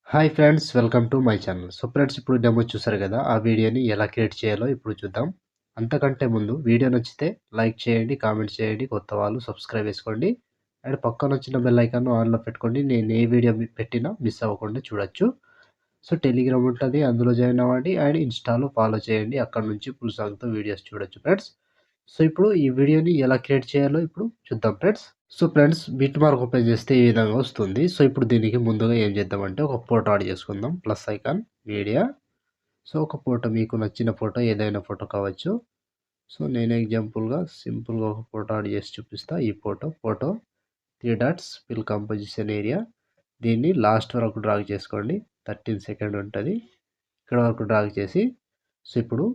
Hi friends, welcome to my channel. So friends, ఇప్పుడు demo చూసారు కదా, ఆ వీడియోని ఎలా క్రియేట్ చేయాలో ఇప్పుడు చూద్దాం. అంతకంటే ముందు వీడియో నచ్చితే లైక్ చేయండి, కామెంట్ చేయండి, కొత్త వాళ్ళు సబ్స్క్రైబ్ చేసుకోండి. అండ్ పక్కన వచ్చిన బెల్ ఐకాన్ ఆన్లో పెట్టుకోండి. నేను ఏ వీడియో పెట్టినా మిస్ అవ్వకుండా చూడొచ్చు. సో టెలిగ్రామ్ ఉంటుంది, అందులో జాయిన్ అవ్వండి. అండ్ ఇన్స్టాలో ఫాలో చేయండి, అక్కడ నుంచి ఫుల్ సాంగ్తో వీడియోస్ చూడొచ్చు ఫ్రెండ్స్. సో ఇప్పుడు ఈ వీడియోని ఎలా క్రియేట్ చేయాలో ఇప్పుడు చూద్దాం friends. So friends, bit mark open చేస్తే ఈ విధంగా వస్తుంది. సో ఇప్పుడు దీనికి ముందుగా ఏం చేద్దామంటే ఒక ఫోటో యాడ్ చేసుకుందాం. Plus icon, media. సో ఒక ఫోటో, మీకు నచ్చిన ఫోటో, ఏదైనా ఫోటో కావచ్చు. సో నేను ఎగ్జాంపుల్గా సింపుల్గా ఒక ఫోటో యాడ్ చేసి చూపిస్తా. ఈ photo 3 dots fill composition area. దీన్ని లాస్ట్ వరకు డ్రాగ్ చేసుకోండి. 13 సెకండ్ ఉంటుంది. ఇక్కడ వరకు డ్రాగ్ చేసి, సో ఇప్పుడు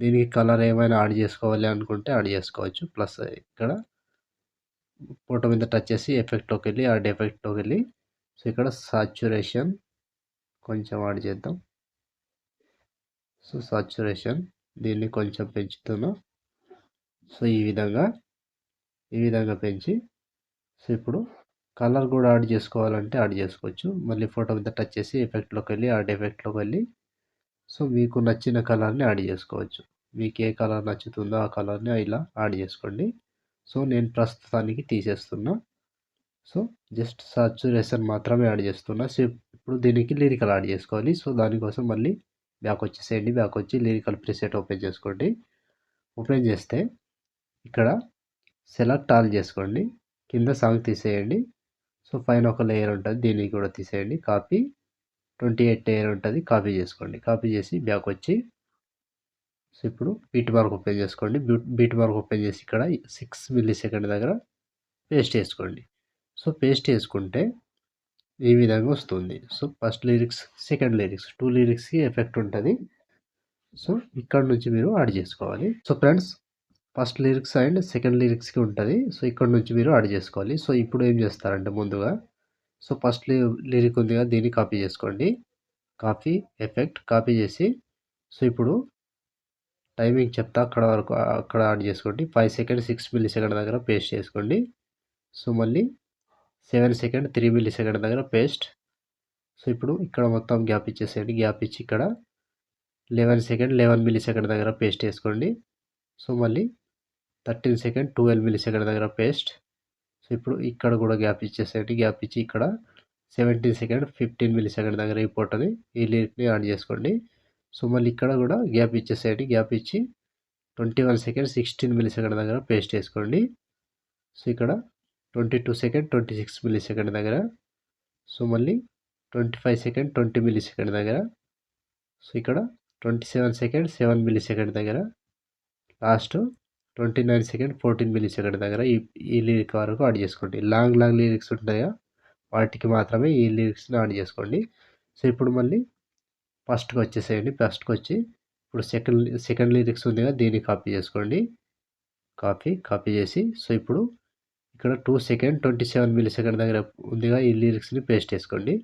దీనికి కలర్ ఏమైనా యాడ్ చేసుకోవాలి అనుకుంటే యాడ్ చేసుకోవచ్చు. ప్లస్ ఇక్కడ ఫోటో మీద టచ్ చేసి ఎఫెక్ట్లోకి వెళ్ళి, యాడ్ ఎఫెక్ట్లోకి వెళ్ళి, సో ఇక్కడ సాచురేషన్ కొంచెం యాడ్ చేద్దాం. సో సాచురేషన్ దీన్ని కొంచెం పెంచుతున్నాం. సో ఈ విధంగా పెంచి, సో ఇప్పుడు కలర్ కూడా యాడ్ చేసుకోవాలంటే యాడ్ చేసుకోవచ్చు. మళ్ళీ ఫోటో మీద టచ్ చేసి ఎఫెక్ట్లోకి వెళ్ళి, యాడ్ ఎఫెక్ట్లోకి వెళ్ళి, సో మీకు నచ్చిన కలర్ని యాడ్ చేసుకోవచ్చు. మీకు ఏ కలర్ నచ్చుతుందో ఆ కలర్ని ఇలా యాడ్ చేసుకోండి. సో నేను ప్రస్తుతానికి తీసేస్తున్నా. సో జస్ట్ సాచురేషన్ మాత్రమే యాడ్ చేస్తున్నా. సో ఇప్పుడు దీనికి లిరికల్ యాడ్ చేసుకోవాలి. సో దానికోసం మళ్ళీ బ్యాక్ వచ్చేసేయండి. బ్యాక్ వచ్చి లిరికల్ ప్రీసెట్ ఓపెన్ చేసుకోండి. ఓపెన్ చేస్తే ఇక్కడ సెలెక్ట్ ఆల్ చేసుకోండి. కింద సాంగ్ తీసేయండి. సో పైన ఒక లేయర్ ఉంటుంది, దీన్ని కూడా తీసేయండి. కాపీ 28 లేయర్ ఉంటుంది, కాపీ చేసుకోండి. కాపీ చేసి బ్యాక్ వచ్చి, సో ఇప్పుడు బీట్ మార్క్ ఓపెన్ చేసుకోండి. బీట్ మార్క్ ఓపెన్ చేసి ఇక్కడ 6 మిల్లీ సెకండ్ దగ్గర పేస్ట్ చేసుకోండి. సో పేస్ట్ చేసుకుంటే ఈ విధంగా వస్తుంది. So first lyrics, second lyrics, 2 లిరిక్స్కి ఎఫెక్ట్ ఉంటుంది. సో ఇక్కడ నుంచి మీరు యాడ్ చేసుకోవాలి. So friends, first lyrics and second లిరిక్స్కి ఉంటుంది. సో ఇక్కడ నుంచి మీరు యాడ్ చేసుకోవాలి. సో ఇప్పుడు ఏం చేస్తారంటే ముందుగా, సో ఫస్ట్ లిరిక్ ఉంది కదా, దీన్ని కాపీ చేసుకోండి. కాపీ ఎఫెక్ట్, కాపీ చేసి, సో ఇప్పుడు టైమింగ్ చెప్తా, అక్కడ వరకు అక్కడ యాడ్ చేసుకోండి. 5 సెకండ్ 6 మిల్లీ సెకండ్ దగ్గర పేస్ట్ చేసుకోండి. సో మళ్ళీ 7 సెకండ్ 3 మిల్లీ సెకండ్ దగ్గర పేస్ట్. సో ఇప్పుడు ఇక్కడ మొత్తం గ్యాప్ ఇచ్చేసేయండి. గ్యాప్ ఇచ్చి ఇక్కడ 11 సెకండ్ 11 మిల్లీ సెకండ్ దగ్గర పేస్ట్ వేసుకోండి. సో మళ్ళీ 13 సెకండ్ 12 మిల్లీ సెకండ్ దగ్గర పేస్ట్. సో ఇప్పుడు ఇక్కడ కూడా గ్యాప్ ఇచ్చేసేయండి. గ్యాప్ ఇచ్చి ఇక్కడ 17 సెకండ్ 15 మిల్లీ సెకండ్ దగ్గర ఈ ఫోటోని, ఈ లిరిక్ని యాడ్ చేసుకోండి. సో మళ్ళీ ఇక్కడ కూడా గ్యాప్ ఇచ్చేసేయండి. గ్యాప్ ఇచ్చి 21 సెకండ్ 16 మిల్లీ సెకండ్ దగ్గర పేస్ట్ వేసుకోండి. సో ఇక్కడ 22 సెకండ్ 26 మిల్లీ సెకండ్ దగ్గర, సో మళ్ళీ 25 సెకండ్ 20 మిల్లీ సెకండ్ దగ్గర, సో ఇక్కడ 27 సెకండ్ 7 మిల్లీ సెకండ్ దగ్గర, లాస్ట్ 29 సెకండ్ 14 మిల్లీ సెకండ్ దగ్గర ఈ లిరిక్ వరకు యాడ్ చేసుకోండి. లాంగ్ లిరిక్స్ ఉంటాయా, వాటికి మాత్రమే ఈ లిరిక్స్ని యాడ్ చేసుకోండి. సో ఇప్పుడు మళ్ళీ ఫస్ట్కి వచ్చేసేయండి. ఫస్ట్కి వచ్చి ఇప్పుడు సెకండ్ లిరిక్స్ ఉంది కదా, దీన్ని కాపీ చేసుకోండి. కాపీ చేసి, సో ఇప్పుడు ఇక్కడ 2 సెకండ్ 27 మిల్లీ సెకండ్ దగ్గర ఉందిగా, ఈ లిరిక్స్ని పేస్ట్ చేసుకోండి.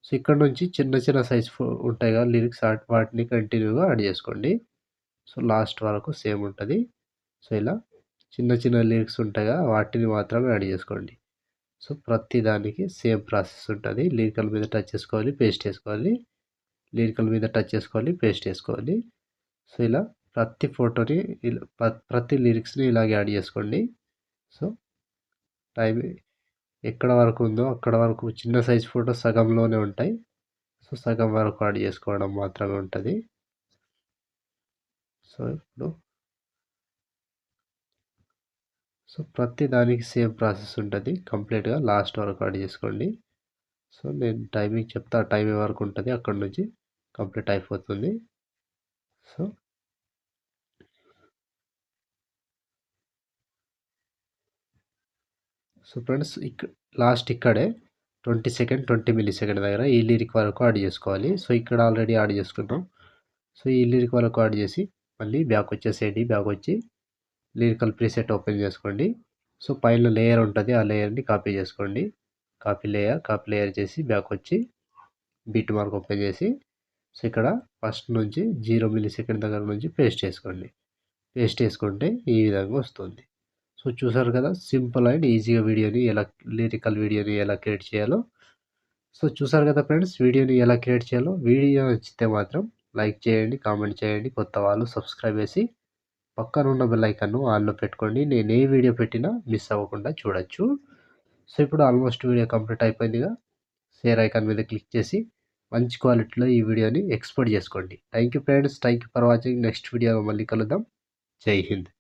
సో ఇక్కడ నుంచి చిన్న సైజ్ ఉంటాయి కదా లిరిక్స్, వాటిని కంటిన్యూగా యాడ్ చేసుకోండి. సో లాస్ట్ వరకు సేమ్ ఉంటుంది. సో ఇలా చిన్న లిరిక్స్ ఉంటాయి కదా, వాటిని మాత్రమే యాడ్ చేసుకోండి. సో ప్రతి దానికి సేమ్ ప్రాసెస్ ఉంటుంది. లిరికల్ మీద టచ్ చేసుకోవాలి, పేస్ట్ చేసుకోవాలి. లిరికల్ మీద టచ్ చేసుకోవాలి, పేస్ట్ చేసుకోవాలి. సో ఇలా ప్రతి ఫోటోని, ప్రతి లిరిక్స్ని ఇలాగే యాడ్ చేసుకోండి. సో టైం ఎక్కడ వరకు ఉందో అక్కడ వరకు, చిన్న సైజ్ ఫోటో సగంలోనే ఉంటాయి. సో సగం వరకు యాడ్ చేసుకోవడం మాత్రమే ఉంటుంది. సో ఇప్పుడు ప్రతి దానికి సేమ్ ప్రాసెస్ ఉంటుంది. కంప్లీట్గా లాస్ట్ వరకు యాడ్ చేసుకోండి. సో నేను టైమింగ్ చెప్తా, టైమింగ్ వరకు ఉంటుంది, అక్కడ నుంచి కంప్లీట్ అయిపోతుంది. సో ఫ్రెండ్స్, లాస్ట్ ఇక్కడే 20 సెకండ్ 20 మిల్లీ సెకండ్ దగ్గర ఈ లిరిక్ వరకు యాడ్ చేసుకోవాలి. సో ఇక్కడ ఆల్రెడీ యాడ్ చేసుకున్నాం. సో ఈ లిరిక్ వరకు యాడ్ చేసి మళ్ళీ బ్యాక్ వచ్చేసేయండి. బ్యాక్ వచ్చి లిరికల్ ప్రీసెట్ ఓపెన్ చేసుకోండి. సో పైన లేయర్ ఉంటుంది, ఆ లేయర్ని కాపీ చేసుకోండి. కాపీ లేయర్ చేసి బ్యాక్ వచ్చి బీట్ మార్క్ ఓపెన్ చేసి, సో ఇక్కడ ఫస్ట్ నుంచి 0 మిల్లీ సెకండ్ దగ్గర నుంచి పేస్ట్ చేసుకోండి. పేస్ట్ చేసుకుంటే ఈ విధంగా వస్తుంది. సో, చూసారు కదా! సింపుల్ అండ్ ఈజీగా లిరికల్ వీడియోని ఎలా క్రియేట్ చేయాలో. సో, చూసారు కదా ఫ్రెండ్స్, వీడియోని ఎలా క్రియేట్ చేయాలో. వీడియో నచ్చితే మాత్రం లైక్ చేయండి, కామెంట్ చేయండి. కొత్త వాళ్ళు సబ్స్క్రైబ్ చేసి పక్కనున్న బెల్ ఐకాన్‌ను ఆన్‌లో పెట్టుకోండి. నేను ఏ వీడియో పెట్టినా మిస్ అవ్వకుండా చూడొచ్చు. సో, ఇప్పుడు ఆల్మోస్ట్ వీడియో కంప్లీట్ అయిపోయిందిగా. షేర్ ఐకాన్ మీద క్లిక్ చేసి మంచి క్వాలిటీలో ఈ వీడియోని ఎక్స్‌పోర్ట్ చేసుకోండి. Thank you friends. Thank you for watching. Next వీడియోలో మళ్ళీ కలుద్దాం. జై హింద్.